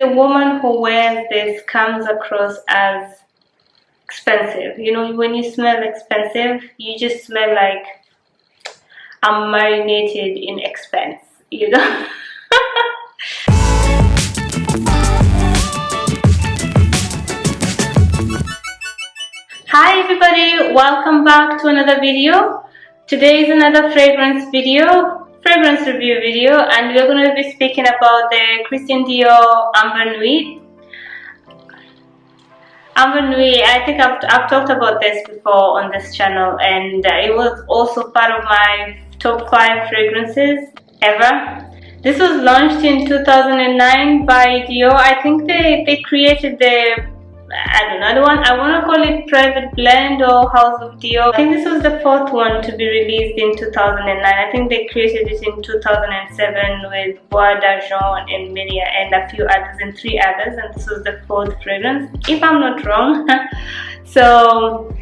The woman who wears this comes across as expensive. You know, when you smell expensive, you just smell like I'm marinated in expense, you know. Hi everybody, welcome back to another video. Today is another fragrance review video, and we're going to be speaking about the Christian Dior Ambre Nuit. Ambre Nuit, I think I've talked about this before on this channel, and it was also part of my top 5 fragrances ever. This was launched in 2009 by Dior. I think they created the, I want to call it private blend or house of Dior. I think this was the 4th one to be released in 2009. I think they created it in 2007 with Bois d'Argent and Melia and a few others and 3 others, and this was the 4th fragrance, if I'm not wrong. So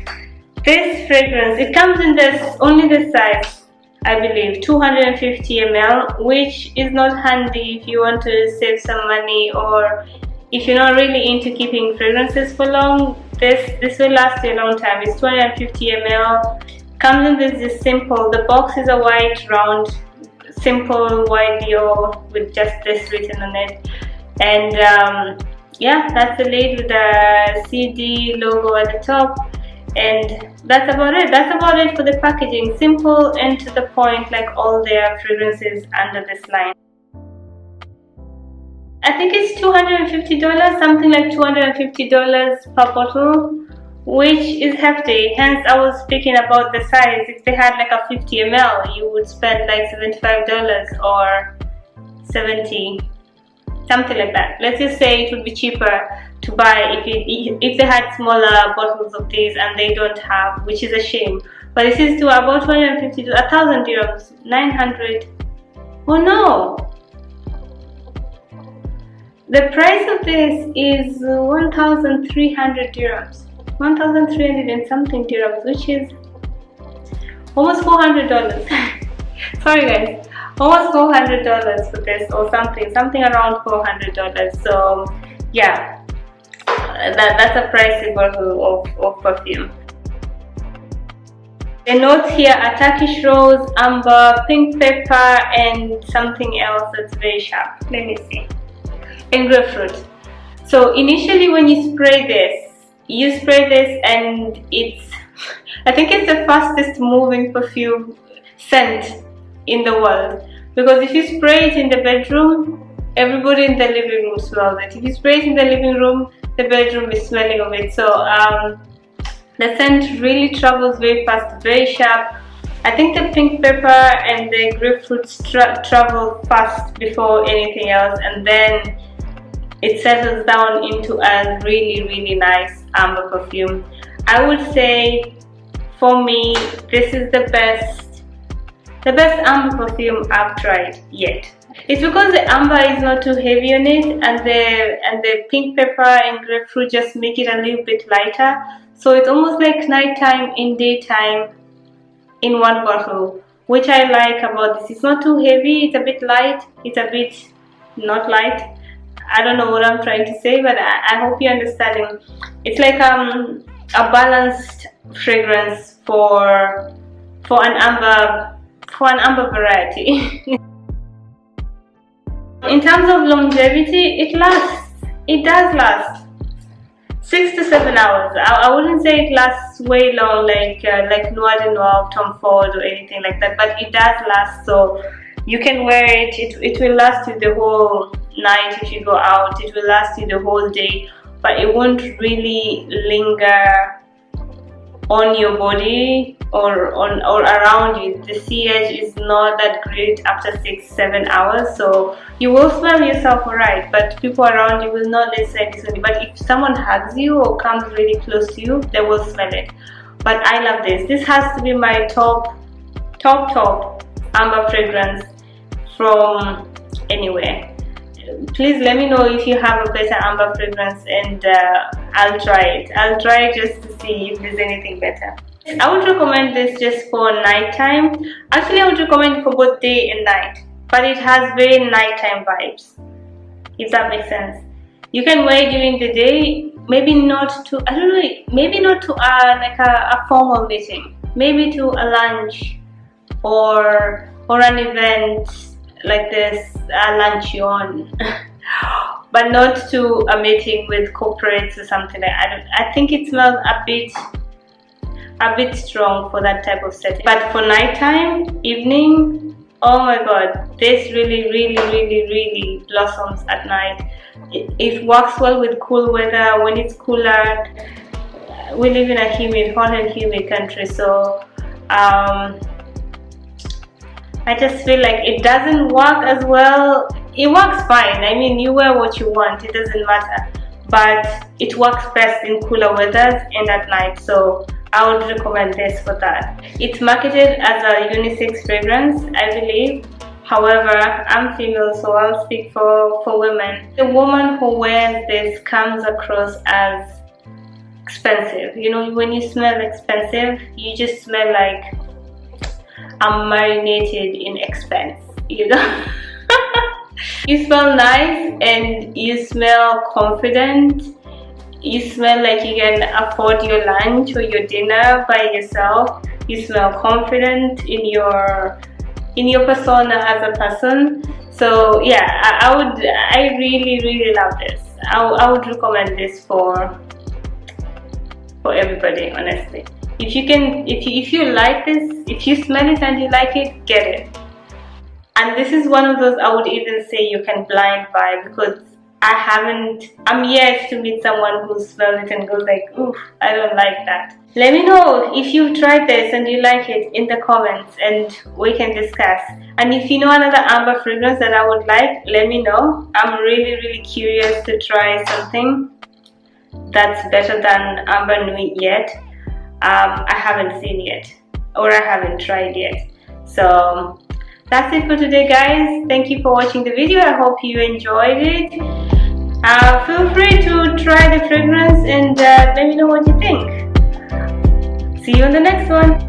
this fragrance, it comes in only this size, I believe, 250 ml, which is not handy if you want to save some money, or if you're not really into keeping fragrances for long. This will last you a long time. It's 250 ml. Comes in this simple. The box is a white round, simple white Dior with just this written on it, and yeah, that's the lid with the CD logo at the top, and that's about it. That's about it for the packaging. Simple and to the point, like all their fragrances under this line. I think it's $250, something like $250 per bottle, which is hefty. Hence, I was speaking about the size. If they had like a 50 ml, you would spend like $75 or $70, something like that. Let's just say it would be cheaper to buy if they had smaller bottles of these, and they don't have, which is a shame. But this is to about 250 to 1,000 dirhams, 900. Oh no! The price of this is 1,300 dirhams, 1,300 and something dirhams, which is almost $400. Sorry guys, almost $400 for this, or something around $400. So yeah, that's a pricey bottle of perfume. The notes here are Turkish rose, amber, pink pepper, and something else that's very sharp. Let me see. And grapefruit. So initially when you spray this and I think it's the fastest moving perfume scent in the world, because if you spray it in the bedroom, everybody in the living room smells it. If you spray it in the living room, the bedroom is smelling of it. So the scent really travels very fast, very sharp. I think the pink pepper and the grapefruit travel fast before anything else, and then it settles down into a really nice amber perfume. I would say, for me, this is the best amber perfume I've tried yet. It's because the amber is not too heavy on it, and the pink pepper and grapefruit just make it a little bit lighter. So it's almost like nighttime in daytime in one bottle, which I like about this. It's not too heavy, it's a bit light, it's a bit not light. I don't know what I'm trying to say, but I hope you're understanding. It's like a balanced fragrance for an amber variety. In terms of longevity, it does last 6 to 7 hours. I wouldn't say it lasts way long like Noir de Noir, Tom Ford or anything like that, but it does last. So you can wear it. It will last you the whole night if you go out. It will last you the whole day, but it won't really linger on your body or around you. The sillage is not that great after 6-7 hours, so you will smell yourself alright, but people around you will not necessarily smell it. But if someone hugs you or comes really close to you, they will smell it. But I love this. This has to be my top amber fragrance from anywhere. Please let me know if you have a better amber fragrance, and I'll try it. I'll try it just to see if there's anything better. I would recommend this just for nighttime. Actually, I would recommend it for both day and night, but it has very nighttime vibes, if that makes sense. You can wear during the day, maybe not to, I don't know, maybe not to like a formal meeting, maybe to a lunch or an event like this, a luncheon, but not to a meeting with corporates or something like that. I think it smells a bit strong for that type of setting. But for nighttime, evening, oh my god, this really blossoms at night. It works well with cool weather. When it's cooler, we live in a hot and humid country, so I just feel like it doesn't work as well. It works fine. I mean, you wear what you want, it doesn't matter. But it works best in cooler weathers and at night, so I would recommend this for that. It's marketed as a unisex fragrance, I believe. However, I'm female, so I'll speak for women. The woman who wears this comes across as expensive. You know, when you smell expensive, you just smell like I'm marinated in expense, you know. You smell nice and you smell confident. You smell like you can afford your lunch or your dinner by yourself. You smell confident in your persona as a person. So yeah, I really love this. I would recommend this for everybody, honestly. If you like this, if you smell it and you like it, get it. And this is one of those I would even say you can blind buy, because I'm yet to meet someone who smells it and goes like, oof, I don't like that. Let me know if you've tried this and you like it in the comments, and we can discuss. And if you know another amber fragrance that I would like, let me know. I'm really curious to try something that's better than Ambre Nuit yet. I haven't seen yet, or I haven't tried yet. So that's it for today, guys. Thank you for watching the video. I hope you enjoyed it. Feel free to try the fragrance and let me know what you think. See you on the next one.